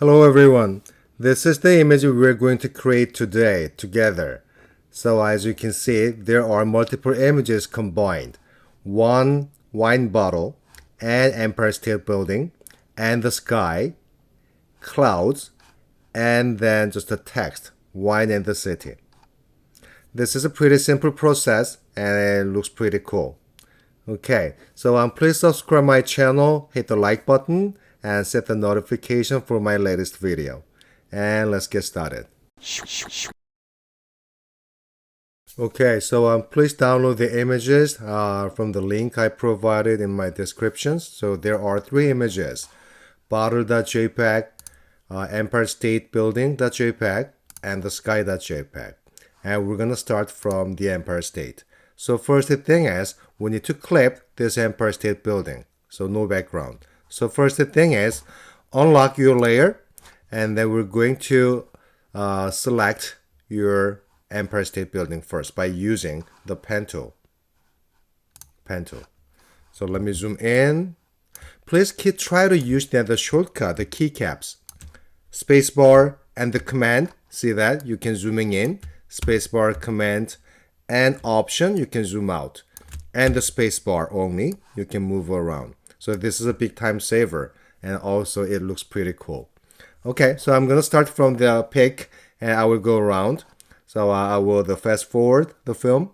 Hello everyone, this is the image we're going to create today together. So as you can see, there are multiple images combined. One wine bottle, and Empire State Building, and the sky, clouds, and then just the text, wine and the city. This is a pretty simple process and it looks pretty cool. Okay, so please subscribe my channel, hit the like button, and set the notification for my latest video. And let's get started. Okay, so please download the images from the link I provided in my descriptions. So there are three images: bottle.jpg, Empire State Building.jpg, and the sky.jpg. And we're gonna start from the Empire State. So first thing is, we need to clip this Empire State Building. So no background. So first thing is, unlock your layer, and then we're going to select your Empire State Building first by using the pen tool. So let me zoom in. Please try to use the shortcut, the keycaps. Spacebar and the command. See that? You can zooming in. Spacebar, command, and option. You can zoom out. And the spacebar only. You can move around. So this is a big time saver. And also it looks pretty cool. Okay, so I'm gonna start from the pick and I will go around. So I will fast forward the film.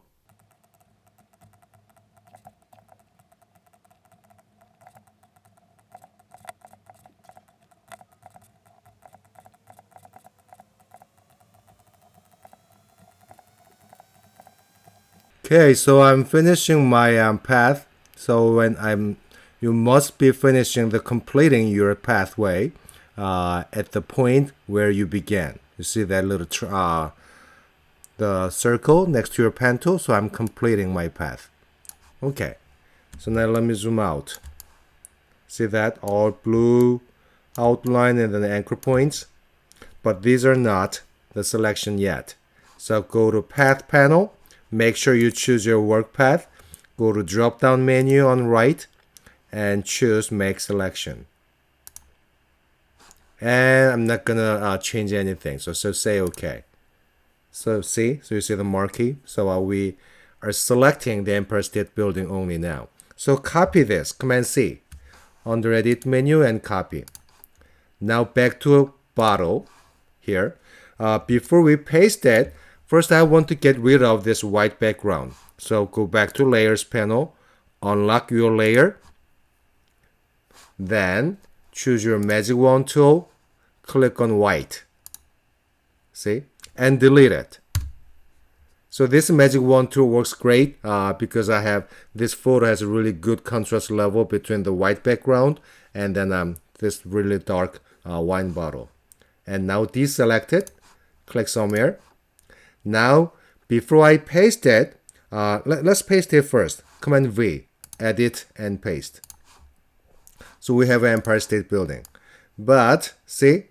Okay, so I'm finishing my path. So you must be finishing completing your pathway at the point where you began. You see that little the circle next to your pen tool, so I'm completing my path. Okay, so now let me zoom out. See that? All blue outline and then the anchor points. But these are not the selection yet. So go to Path panel. Make sure you choose your work path. Go to drop down menu on right and choose Make Selection. And I'm not gonna change anything. So say OK. So you see the marquee. So we are selecting the Empire State Building only now. So copy this, Command C, under Edit menu and copy. Now back to bottle here. Before we paste it, first I want to get rid of this white background. So go back to Layers panel, unlock your layer, then choose your Magic Wand tool, click on white. See? And delete it. So this Magic Wand tool works great because this photo has a really good contrast level between the white background and then this really dark wine bottle. And now deselect it, click somewhere. Now before I paste it, let's paste it first. Command V, edit and paste. So we have an Empire State Building. But see,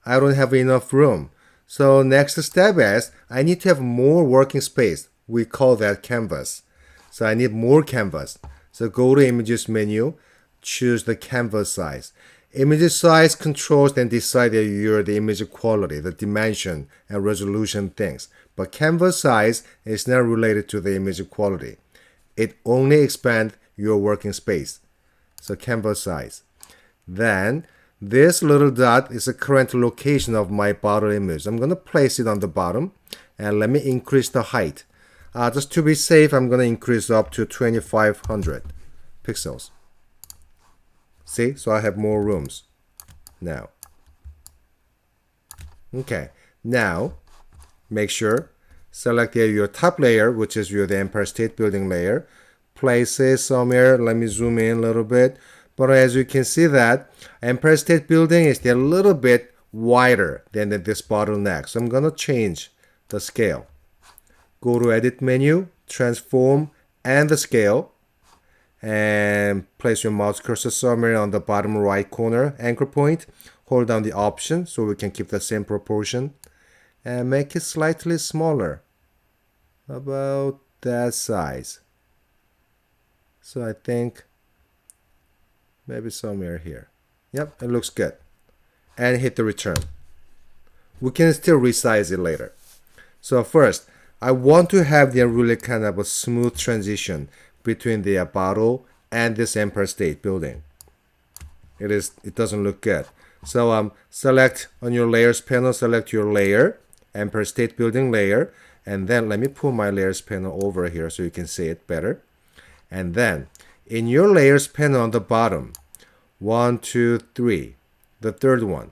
I don't have enough room. So next step is I need to have more working space. We call that canvas. So I need more canvas. So go to Images menu, choose the canvas size. Image size controls and decide the image quality, the dimension and resolution things. But canvas size is not related to the image quality. It only expands your working space. So canvas size. Then this little dot is the current location of my bottle image. I'm going to place it on the bottom and let me increase the height. Just to be safe, I'm going to increase up to 2500 pixels. See, so I have more rooms now. Okay, now make sure, select your top layer, which is the Empire State Building layer. Place it somewhere. Let me zoom in a little bit. But as you can see that Empire State Building is a little bit wider than this bottleneck. So I'm going to change the scale. Go to Edit menu, Transform, and the scale. And place your mouse cursor somewhere on the bottom right corner, anchor point. Hold down the Option so we can keep the same proportion. And make it slightly smaller. About that size. So I think maybe somewhere here. Yep, it looks good. and hit the return. We can still resize it later. So first, I want to have the really kind of a smooth transition between the bottle and this Empire State Building. It doesn't look good. So select on your layers panel, select your layer, Empire State Building layer, and then let me pull my layers panel over here so you can see it better. And then in your layers panel on the bottom, 1, 2, 3, the third one,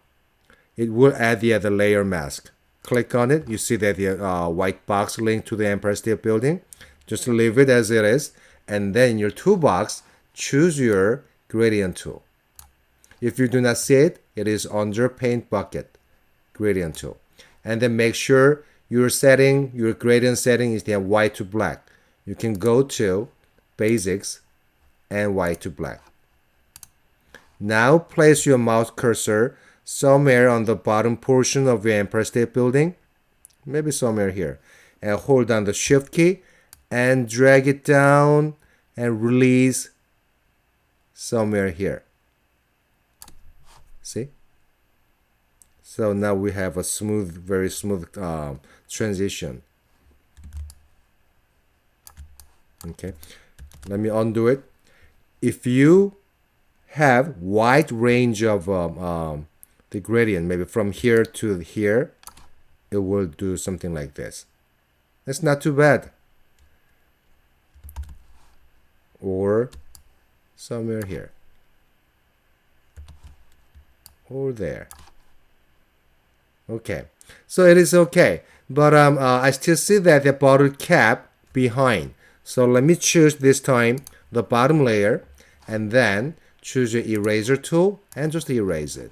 it will add the other layer mask. Click on it. You see that the white box linked to the Empire State Building. Just leave it as it is. And then in your toolbox, choose your gradient tool. If you do not see it, it is under Paint Bucket, gradient tool. And then make sure your gradient setting is the white to black. You can go to Basics and white to black. Now place your mouse cursor somewhere on the bottom portion of your Empire State Building, maybe somewhere here, and hold down the Shift key and drag it down and release somewhere here. See? So now we have a smooth, very smooth transition. Okay, let me undo it. If you have wide range of the gradient, maybe from here to here, it will do something like this. That's not too bad. Or somewhere here. Or there. Okay, so it is okay, but I still see that the bottle cap behind. So let me choose this time the bottom layer, and then choose your eraser tool and just erase it.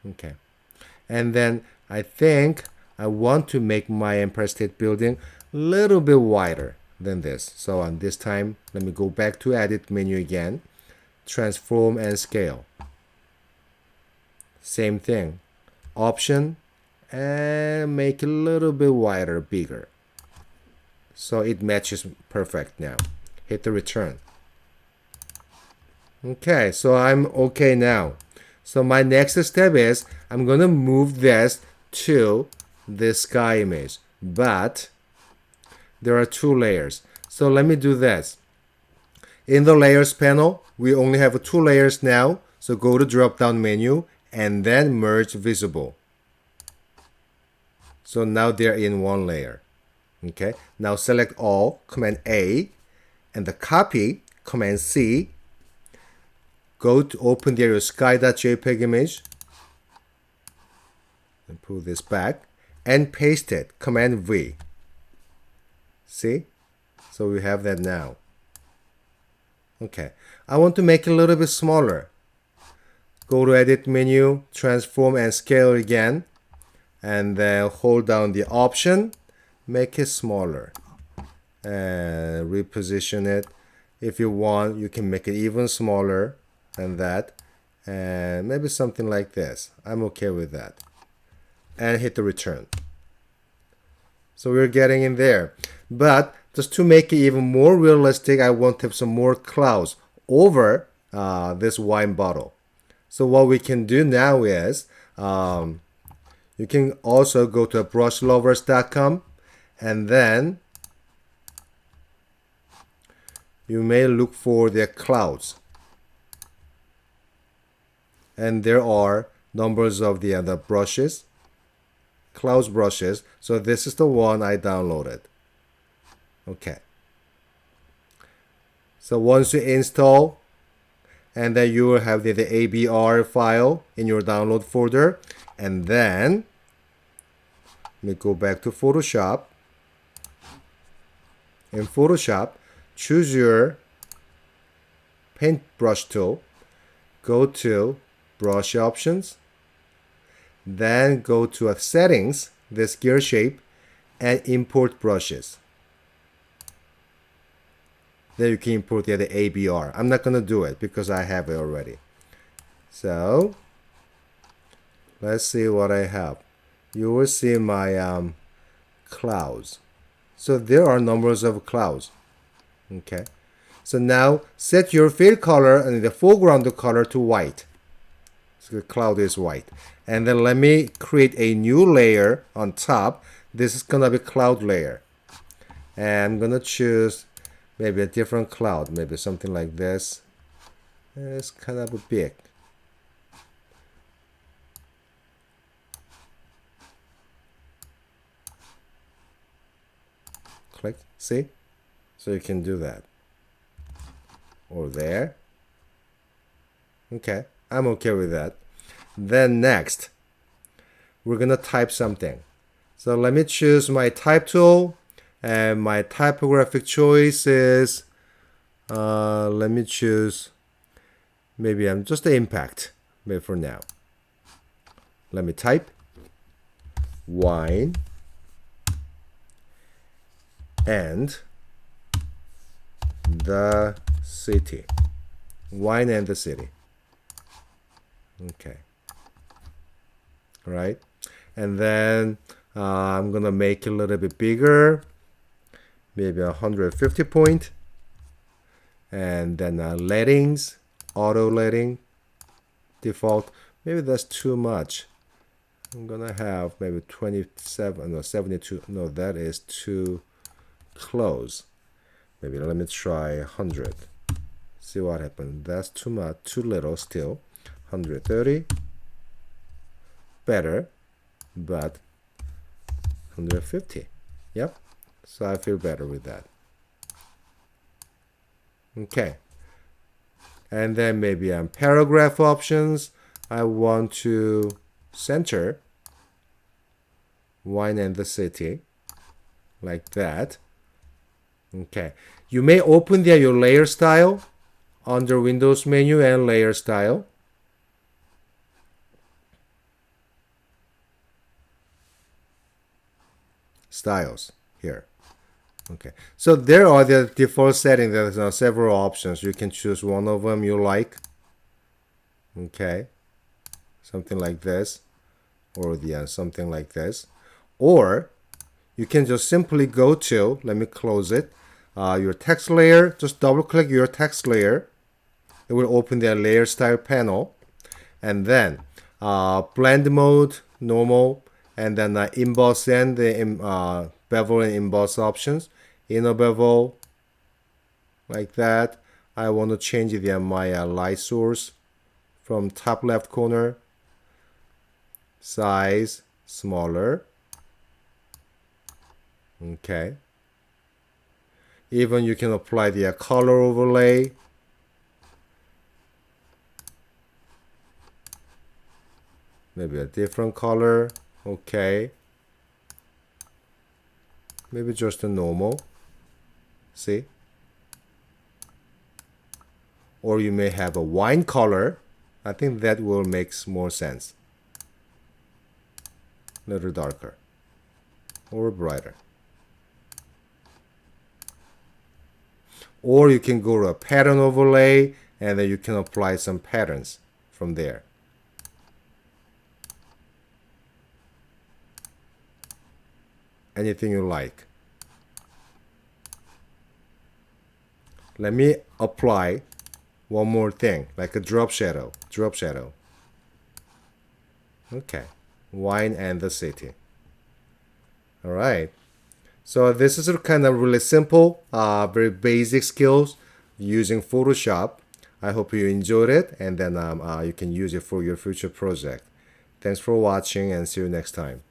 Okay, and then I think I want to make my Empire State Building a little bit wider than this. So on this time, let me go back to Edit menu again, Transform and Scale. Same thing, Option, and make it a little bit wider, bigger. So it matches perfect now. Hit the return. Okay, so I'm okay now. So my next step is I'm gonna move this to the sky image, but there are two layers. So let me do this. In the layers panel, we only have two layers now. So go to drop down menu and then merge visible. So now they're in one layer. Okay, now select all, Command A, and the copy, Command C. Go to open your sky.jpg image and pull this back and paste it, Command V. See? So we have that now. Okay, I want to make it a little bit smaller. Go to Edit menu, Transform and Scale again, and then hold down the Option, make it smaller, and reposition it. If you want, you can make it even smaller than that, and maybe something like this. I'm okay with that. And hit the return. So we're getting in there. But just to make it even more realistic, I want to have some more clouds over this wine bottle. So what we can do now is you can also go to brushlovers.com, and then you may look for the clouds. And there are numbers of the other brushes, clouds brushes. So this is the one I downloaded. Okay. So once you install, and then you will have the ABR file in your download folder. And then let me go back to Photoshop. In Photoshop, choose your paintbrush tool, go to brush options, then go to settings, this gear shape, and import brushes. Then you can import the ABR. I'm not going to do it because I have it already. So let's see what I have. You will see my clouds. So there are numbers of clouds. Okay. So now set your fill color and the foreground color to white. So the cloud is white. And then let me create a new layer on top. This is gonna be cloud layer. And I'm gonna choose maybe a different cloud, maybe something like this. It's kind of big. Click, see? So you can do that. Or there. Okay, I'm okay with that. Then next, we're gonna type something. So let me choose my type tool, and my typographic choice is, let me choose, maybe I'm just the impact, maybe for now. Let me type wine and the city. Wine and the city. Okay. Right. And then I'm gonna make it a little bit bigger, maybe 150 point. And then lettings, auto letting, default. Maybe that's too much. I'm gonna have maybe 27, no, 72. No, that is too close. Maybe let me try 100. See what happens. That's too much, too little still. 130. Better, but 150. Yep. So I feel better with that. Okay. And then maybe on paragraph options, I want to center wine and the city like that. Okay. You may open there your layer style under Windows menu and layer style. Styles here. Okay, so there are the default settings. There's several options. You can choose one of them you like. Okay, something like this, or something like this, or you can just simply go to, let me close it, your text layer. Just double click your text layer. It will open the layer style panel, and then blend mode, normal, and then emboss and the bevel and emboss options. Inner bevel, like that. I want to change my light source from top left corner. Size smaller. Okay. Even you can apply the color overlay. Maybe a different color. Okay. Maybe just a normal. See? Or you may have a wine color. I think that will make more sense. A little darker or brighter. Or you can go to a pattern overlay and then you can apply some patterns from there. Anything you like. Let me apply one more thing, like a drop shadow. Drop shadow. Okay. Wine and the city. All right. So this is kind of really simple, very basic skills using Photoshop. I hope you enjoyed it, and then you can use it for your future project. Thanks for watching, and see you next time.